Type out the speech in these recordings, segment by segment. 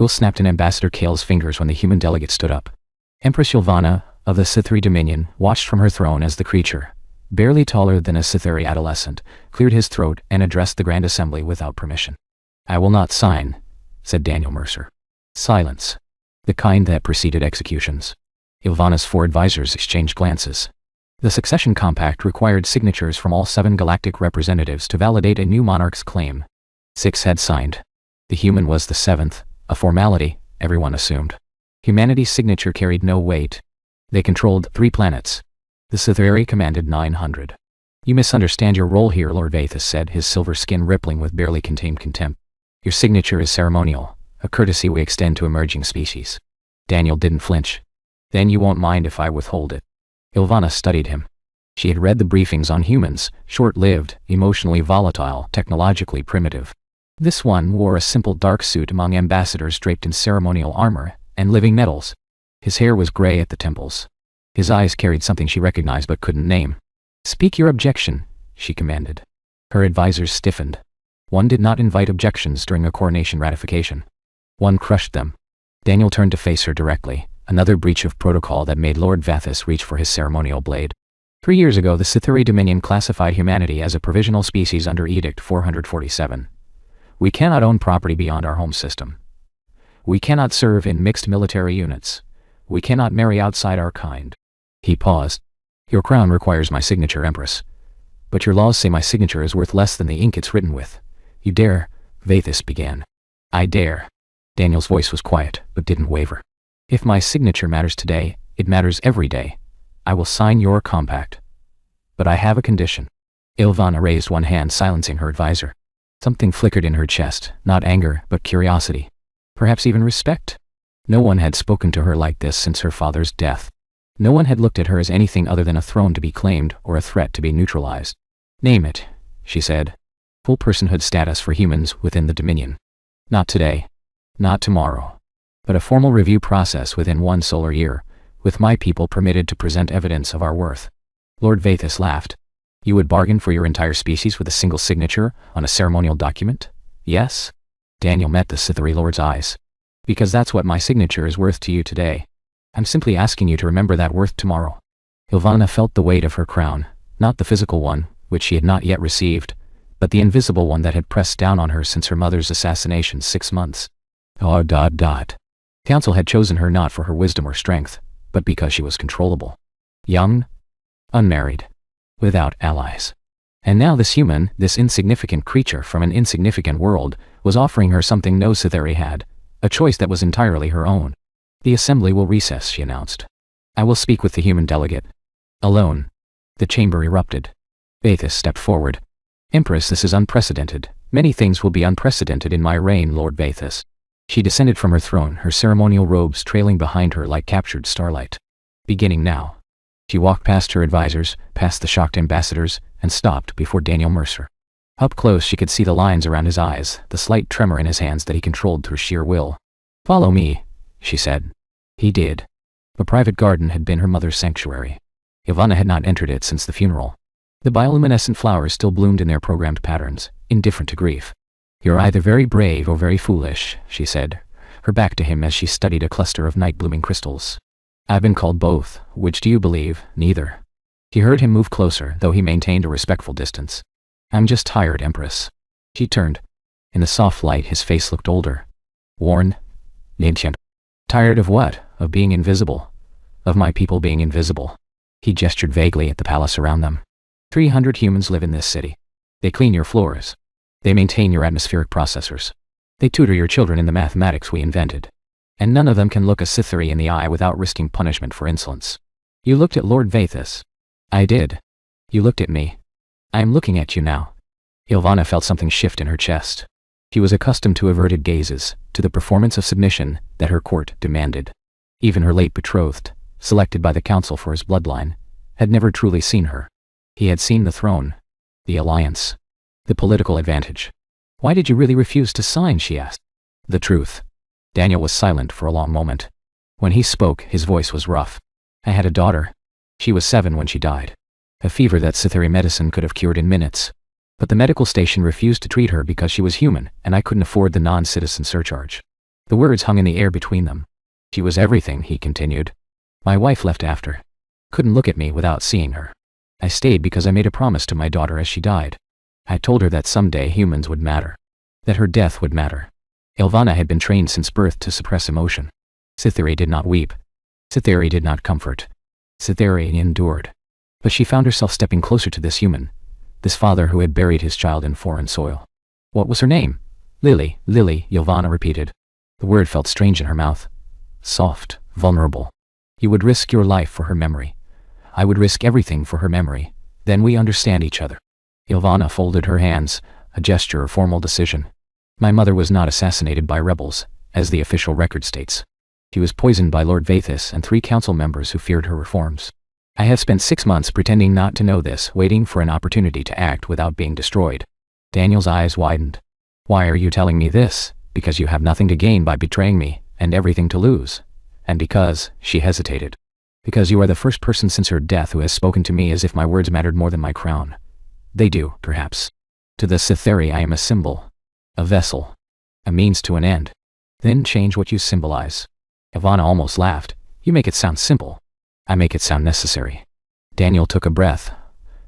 Will snapped in Ambassador Kale's fingers when the human delegate stood up. Empress Ylvana, of the Sithri Dominion, watched from her throne as the creature, barely taller than a Sithri adolescent, cleared his throat and addressed the Grand Assembly without permission. "I will not sign," said Daniel Mercer. Silence. The kind that preceded executions. Ylvana's 4 advisors exchanged glances. The succession compact required signatures from all 7 galactic representatives to validate a new monarch's claim. 6 had signed. The human was the 7th, a formality, everyone assumed. Humanity's signature carried no weight. They controlled 3 planets. The Sithri commanded 900. "You misunderstand your role here," Lord Vathis said, his silver skin rippling with barely contained contempt. "Your signature is ceremonial, a courtesy we extend to emerging species." Daniel didn't flinch. "Then you won't mind if I withhold it." Ylvana studied him. She had read the briefings on humans, short-lived, emotionally volatile, technologically primitive. This one wore a simple dark suit among ambassadors draped in ceremonial armor and living metals. His hair was gray at the temples. His eyes carried something she recognized but couldn't name. "Speak your objection," she commanded. Her advisors stiffened. One did not invite objections during a coronation ratification. One crushed them. Daniel turned to face her directly, another breach of protocol that made Lord Vathis reach for his ceremonial blade. 3 years ago, the Sithri Dominion classified humanity as a provisional species under Edict 447. We cannot own property beyond our home system. We cannot serve in mixed military units. We cannot marry outside our kind. He paused. "Your crown requires my signature, Empress. But your laws say my signature is worth less than the ink it's written with. You dare," Vathis began. "I dare." Daniel's voice was quiet, but didn't waver. "If my signature matters today, it matters every day. I will sign your compact. But I have a condition." Ylvana raised one hand, silencing her advisor. Something flickered in her chest, not anger, but curiosity. Perhaps even respect. No one had spoken to her like this since her father's death. No one had looked at her as anything other than a throne to be claimed or a threat to be neutralized. "Name it," she said. "Full personhood status for humans within the Dominion. Not today. Not tomorrow. But a formal review process within 1 solar year, with my people permitted to present evidence of our worth." Lord Vathis laughed. "You would bargain for your entire species with a single signature on a ceremonial document? Yes?" Daniel met the Sithri Lord's eyes. "Because that's what my signature is worth to you today. I'm simply asking you to remember that worth tomorrow." Ylvana felt the weight of her crown, not the physical one, which she had not yet received, but the invisible one that had pressed down on her since her mother's assassination 6 months. Council had chosen her not for her wisdom or strength, but because she was controllable. Young, unmarried, without allies. And now this human, this insignificant creature from an insignificant world, was offering her something no Sithri had, a choice that was entirely her own. "The assembly will recess," she announced. "I will speak with the human delegate. Alone." The chamber erupted. Vathis stepped forward. "Empress, this is unprecedented. Many things will be unprecedented in my reign, Lord Vathis." She descended from her throne, her ceremonial robes trailing behind her like captured starlight. "Beginning now." She walked past her advisors, past the shocked ambassadors, and stopped before Daniel Mercer. Up close she could see the lines around his eyes, the slight tremor in his hands that he controlled through sheer will. "Follow me," she said. He did. The private garden had been her mother's sanctuary. Ylvana had not entered it since the funeral. The bioluminescent flowers still bloomed in their programmed patterns, indifferent to grief. "You're either very brave or very foolish," she said, her back to him as she studied a cluster of night-blooming crystals. "I've been called both. Which do you believe?" "Neither." She heard him move closer, though he maintained a respectful distance. "I'm just tired, Empress." She turned. In the soft light his face looked older. Worn. Ancient. "Tired of what? Of being invisible. Of my people being invisible." He gestured vaguely at the palace around them. 300 humans live in this city. They clean your floors. They maintain your atmospheric processors. They tutor your children in the mathematics we invented. And none of them can look a Sithri in the eye without risking punishment for insolence. You looked at Lord Vathis. I did. You looked at me. I am looking at you now. Ylvana felt something shift in her chest. She was accustomed to averted gazes, to the performance of submission that her court demanded. Even her late betrothed, selected by the council for his bloodline, had never truly seen her. He had seen the throne, the alliance, the political advantage. "Why did you really refuse to sign?" she asked. "The truth." Daniel was silent for a long moment. When he spoke, his voice was rough. "I had a daughter. She was 7 when she died. A fever that Sithri medicine could have cured in minutes. But the medical station refused to treat her because she was human, and I couldn't afford the non-citizen surcharge. The words hung in the air between them. She was everything, he continued. My wife left after. Couldn't look at me without seeing her. I stayed because I made a promise to my daughter as she died. I told her that someday humans would matter. That her death would matter. Ilvana had been trained since birth to suppress emotion. Cytherea did not weep. Cytherea did not comfort. Cytherea endured. But she found herself stepping closer to this human, this father who had buried his child in foreign soil. What was her name? Lily, Lily, Ilvana repeated. The word felt strange in her mouth. Soft, vulnerable. You would risk your life for her memory. I would risk everything for her memory. Then we understand each other. Ilvana folded her hands, a gesture of formal decision. My mother was not assassinated by rebels, as the official record states. She was poisoned by Lord Vathis and 3 council members who feared her reforms. I have spent 6 months pretending not to know this, waiting for an opportunity to act without being destroyed. Daniel's eyes widened. Why are you telling me this? Because you have nothing to gain by betraying me, and everything to lose. And because, she hesitated. Because you are the first person since her death who has spoken to me as if my words mattered more than my crown. They do, perhaps. To the Cytherea I am a symbol. A vessel. A means to an end. Then change what you symbolize. Ilvana almost laughed. You make it sound simple. I make it sound necessary. Daniel took a breath.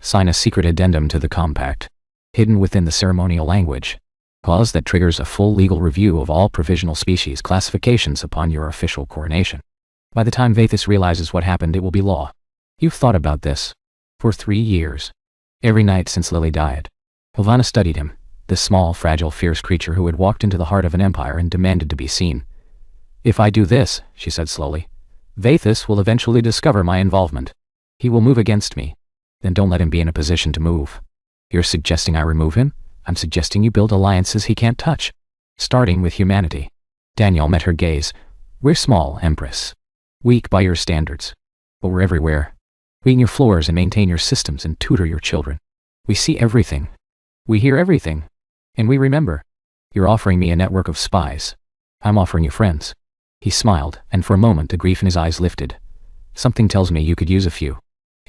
Sign a secret addendum to the compact. Hidden within the ceremonial language. Clause that triggers a full legal review of all provisional species classifications upon your official coronation. By the time Vathis realizes what happened, it will be law. You've thought about this. For 3 years. Every night since Lily died. Ilvana studied him, this small, fragile, fierce creature who had walked into the heart of an empire and demanded to be seen. If I do this, she said slowly, Vathis will eventually discover my involvement. He will move against me. Then don't let him be in a position to move. You're suggesting I remove him? I'm suggesting you build alliances he can't touch. Starting with humanity. Daniel met her gaze. We're small, Empress. Weak by your standards. But we're everywhere. We in your floors and maintain your systems and tutor your children. We see everything. We hear everything. And we remember. You're offering me a network of spies. I'm offering you friends. He smiled, and for a moment the grief in his eyes lifted. Something tells me you could use a few.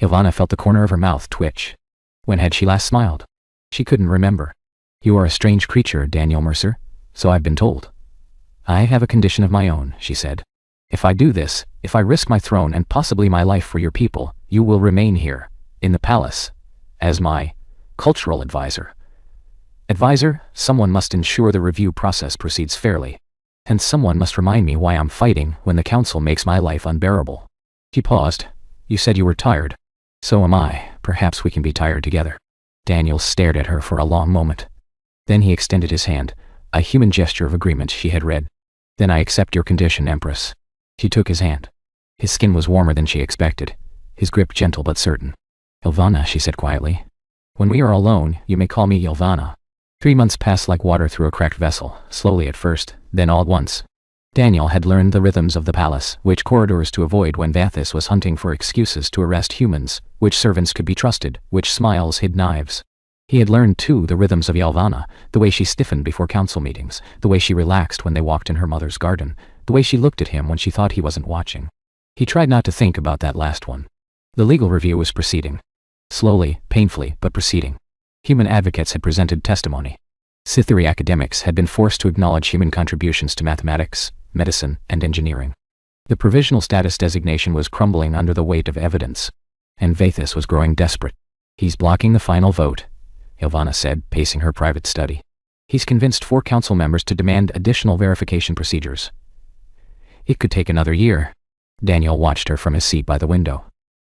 Ilvana felt the corner of her mouth twitch. When had she last smiled? She couldn't remember. You are a strange creature, Daniel Mercer, so I've been told. I have a condition of my own, she said. If I do this, if I risk my throne and possibly my life for your people, you will remain here, in the palace, as my cultural advisor. Advisor, someone must ensure the review process proceeds fairly. And someone must remind me why I'm fighting when the council makes my life unbearable. She paused. You said you were tired. So am I. Perhaps we can be tired together. Daniel stared at her for a long moment. Then he extended his hand, a human gesture of agreement she had read. Then I accept your condition, Empress. She took his hand. His skin was warmer than she expected, his grip gentle but certain. Ilvana, she said quietly. When we are alone, you may call me Ilvana. 3 months passed like water through a cracked vessel, slowly at first, then all at once. Daniel had learned the rhythms of the palace, which corridors to avoid when Vathis was hunting for excuses to arrest humans, which servants could be trusted, which smiles hid knives. He had learned, too, the rhythms of Ilvana, the way she stiffened before council meetings, the way she relaxed when they walked in her mother's garden, the way she looked at him when she thought he wasn't watching. He tried not to think about that last one. The legal review was proceeding. Slowly, painfully, but proceeding. Human advocates had presented testimony. Cytherea academics had been forced to acknowledge human contributions to mathematics, medicine, and engineering. The provisional status designation was crumbling under the weight of evidence. And Vathis was growing desperate. He's blocking the final vote, Ilvana said, pacing her private study. He's convinced 4 council members to demand additional verification procedures. It could take another year. Daniel watched her from his seat by the window.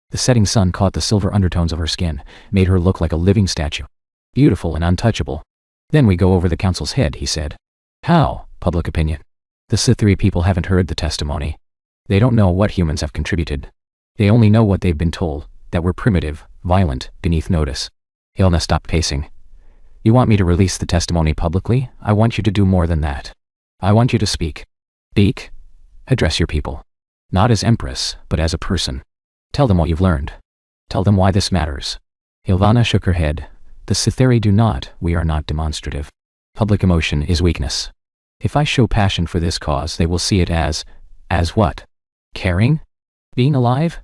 The setting sun caught the silver undertones of her skin, made her look like a living statue. Beautiful and untouchable. Then we go over the council's head, he said. How? Public opinion. The Cytherea people haven't heard the testimony. They don't know what humans have contributed. They only know what they've been told, that we're primitive, violent, beneath notice. Ilna stopped pacing. You want me to release the testimony publicly? I want you to do more than that. I want you to speak. Speak? Address your people. Not as Empress, but as a person. Tell them what you've learned. Tell them why this matters. Ilvana shook her head. The Cytherea do not, we are not demonstrative. Public emotion is weakness. If I show passion for this cause, they will see it as what? Caring? Being alive?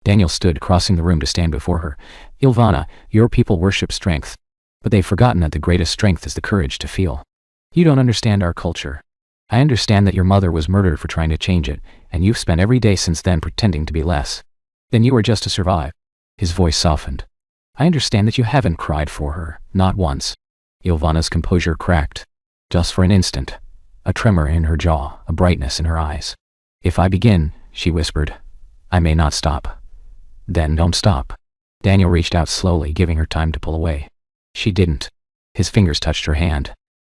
Daniel stood, crossing the room to stand before her. Ilvana, your people worship strength. But they've forgotten that the greatest strength is the courage to feel. You don't understand our culture. I understand that your mother was murdered for trying to change it, and you've spent every day since then pretending to be less than you were just to survive. His voice softened. I understand that you haven't cried for her, not once. Ilvana's composure cracked. Just for an instant. A tremor in her jaw, a brightness in her eyes. If I begin, she whispered, I may not stop. Then don't stop. Daniel reached out slowly, giving her time to pull away. She didn't. His fingers touched her hand.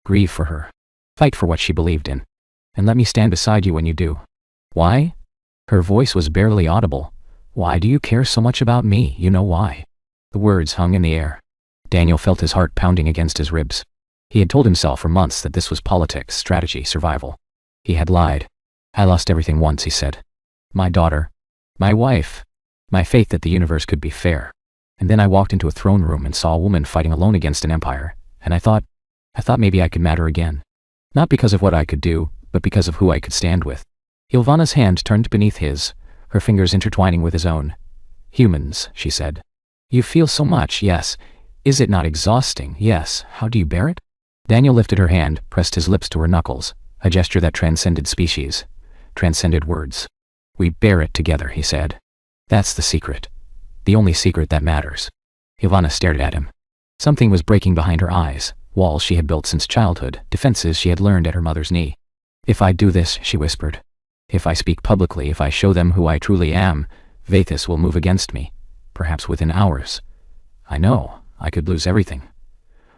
Grieve for her. Fight for what she believed in. And let me stand beside you when you do. Why? Her voice was barely audible. Why do you care so much about me? You know why. The words hung in the air. Daniel felt his heart pounding against his ribs. He had told himself for months that this was politics, strategy, survival. He had lied. I lost everything once, he said. My daughter. My wife. My faith that the universe could be fair. And then I walked into a throne room and saw a woman fighting alone against an empire, and I thought maybe I could matter again. Not because of what I could do, but because of who I could stand with. Ilvana's hand turned beneath his, her fingers intertwining with his own. Humans, she said. You feel so much, yes. Is it not exhausting? Yes. How do you bear it? Daniel lifted her hand, pressed his lips to her knuckles, a gesture that transcended species, transcended words. We bear it together, he said. That's the secret. The only secret that matters. Ilvana stared at him. Something was breaking behind her eyes, walls she had built since childhood, defenses she had learned at her mother's knee. If I do this, she whispered. If I speak publicly, if I show them who I truly am, Vathis will move against me, perhaps within hours. I know, I could lose everything.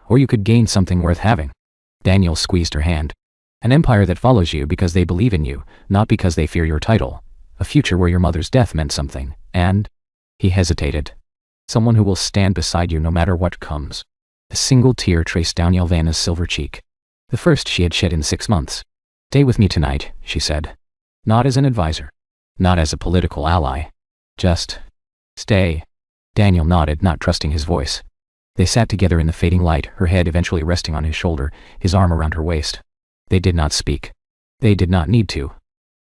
Or you could gain something worth having. Daniel squeezed her hand. An empire that follows you because they believe in you, not because they fear your title. A future where your mother's death meant something, and... He hesitated. Someone who will stand beside you no matter what comes. A single tear traced down Ilvana's silver cheek. The first she had shed in 6 months. Stay with me tonight, she said. Not as an advisor. Not as a political ally. Just... stay. Daniel nodded, not trusting his voice. They sat together in the fading light, her head eventually resting on his shoulder, his arm around her waist. They did not speak. They did not need to.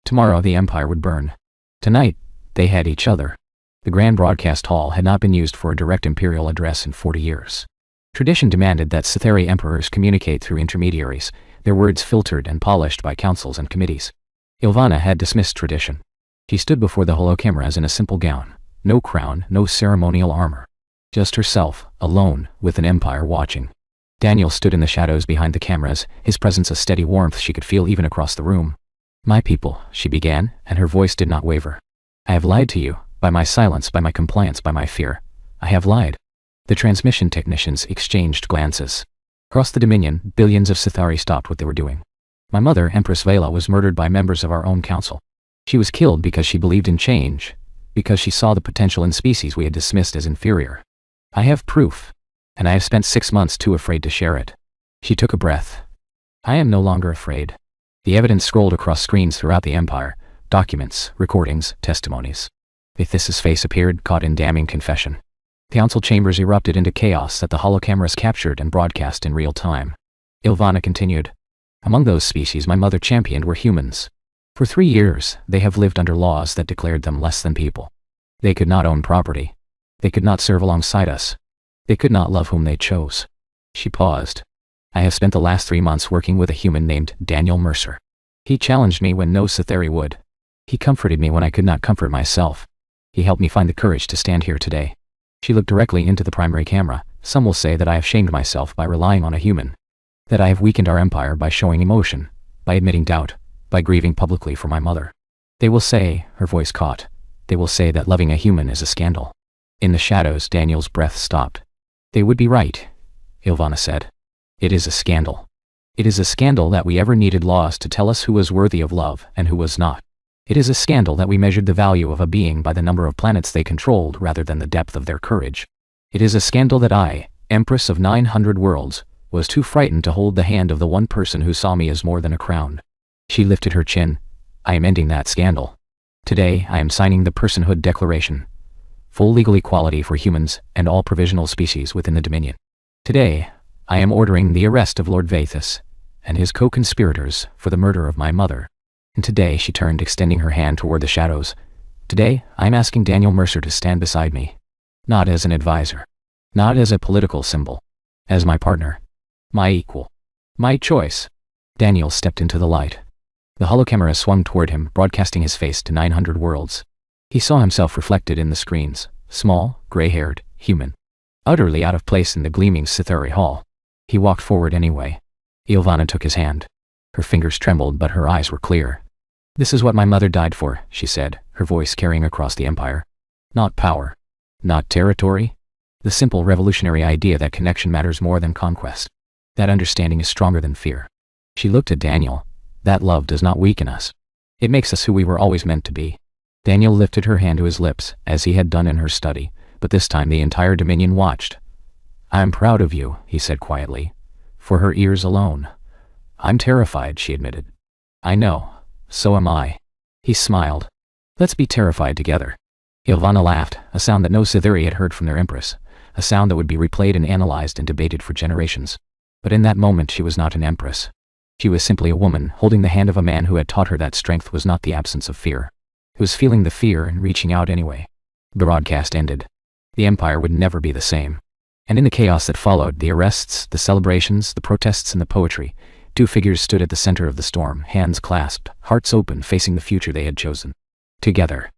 Tomorrow the empire would burn. Tonight, they had each other. The grand broadcast hall had not been used for a direct imperial address in 40 years. Tradition demanded that Sithari emperors communicate through intermediaries, their words filtered and polished by councils and committees. Ilvana had dismissed tradition. She stood before the holocameras in a simple gown, no crown, no ceremonial armor. Just herself, alone, with an empire watching. Daniel stood in the shadows behind the cameras, his presence a steady warmth she could feel even across the room. My people, she began, and her voice did not waver. I have lied to you, by my silence, by my compliance, by my fear. I have lied. The transmission technicians exchanged glances. Across the Dominion, billions of Sithari stopped what they were doing. My mother, Empress Vela, was murdered by members of our own council. She was killed because she believed in change, because she saw the potential in species we had dismissed as inferior. I have proof, and I have spent 6 months too afraid to share it. She took a breath. I am no longer afraid. The evidence scrolled across screens throughout the empire, documents, recordings, testimonies. Vathis' face appeared, caught in damning confession. Council chambers erupted into chaos that the holocameras captured and broadcast in real time. Ilvana continued. Among those species my mother championed were humans. For 3 years, they have lived under laws that declared them less than people. They could not own property. They could not serve alongside us. They could not love whom they chose. She paused. I have spent the last 3 months working with a human named Daniel Mercer. He challenged me when no Sithari would. He comforted me when I could not comfort myself. He helped me find the courage to stand here today. She looked directly into the primary camera. Some will say that I have shamed myself by relying on a human. That I have weakened our empire by showing emotion, by admitting doubt, by grieving publicly for my mother. They will say, her voice caught, they will say that loving a human is a scandal. In the shadows, Daniel's breath stopped. They would be right, Ilvana said. It is a scandal. It is a scandal that we ever needed laws to tell us who was worthy of love and who was not. It is a scandal that we measured the value of a being by the number of planets they controlled rather than the depth of their courage. It is a scandal that I, Empress of 900 worlds, was too frightened to hold the hand of the one person who saw me as more than a crown. She lifted her chin. I am ending that scandal. Today, I am signing the Personhood Declaration. Full legal equality for humans and all provisional species within the Dominion. Today, I am ordering the arrest of Lord Vathis and his co-conspirators for the murder of my mother. And today, she turned, extending her hand toward the shadows. Today, I am asking Daniel Mercer to stand beside me. Not as an advisor. Not as a political symbol. As my partner. My equal. My choice. Daniel stepped into the light. The holocamera swung toward him, broadcasting his face to 900 worlds. He saw himself reflected in the screens, small, gray-haired, human. Utterly out of place in the gleaming Cytherea hall. He walked forward anyway. Ilvana took his hand. Her fingers trembled, but her eyes were clear. "This is what my mother died for," she said, her voice carrying across the empire. "Not power. Not territory. The simple revolutionary idea that connection matters more than conquest. That understanding is stronger than fear." She looked at Daniel. "That love does not weaken us. It makes us who we were always meant to be." Daniel lifted her hand to his lips, as he had done in her study, but this time the entire Dominion watched. "I am proud of you," he said quietly. For her ears alone. "I'm terrified," she admitted. "I know. So am I." He smiled. "Let's be terrified together." Ilvana laughed, a sound that no Cytherea had heard from their empress, a sound that would be replayed and analyzed and debated for generations. But in that moment she was not an empress. She was simply a woman, holding the hand of a man who had taught her that strength was not the absence of fear. It was feeling the fear and reaching out anyway. The broadcast ended. The empire would never be the same. And in the chaos that followed, the arrests, the celebrations, the protests and the poetry, two figures stood at the center of the storm, hands clasped, hearts open, facing the future they had chosen. Together.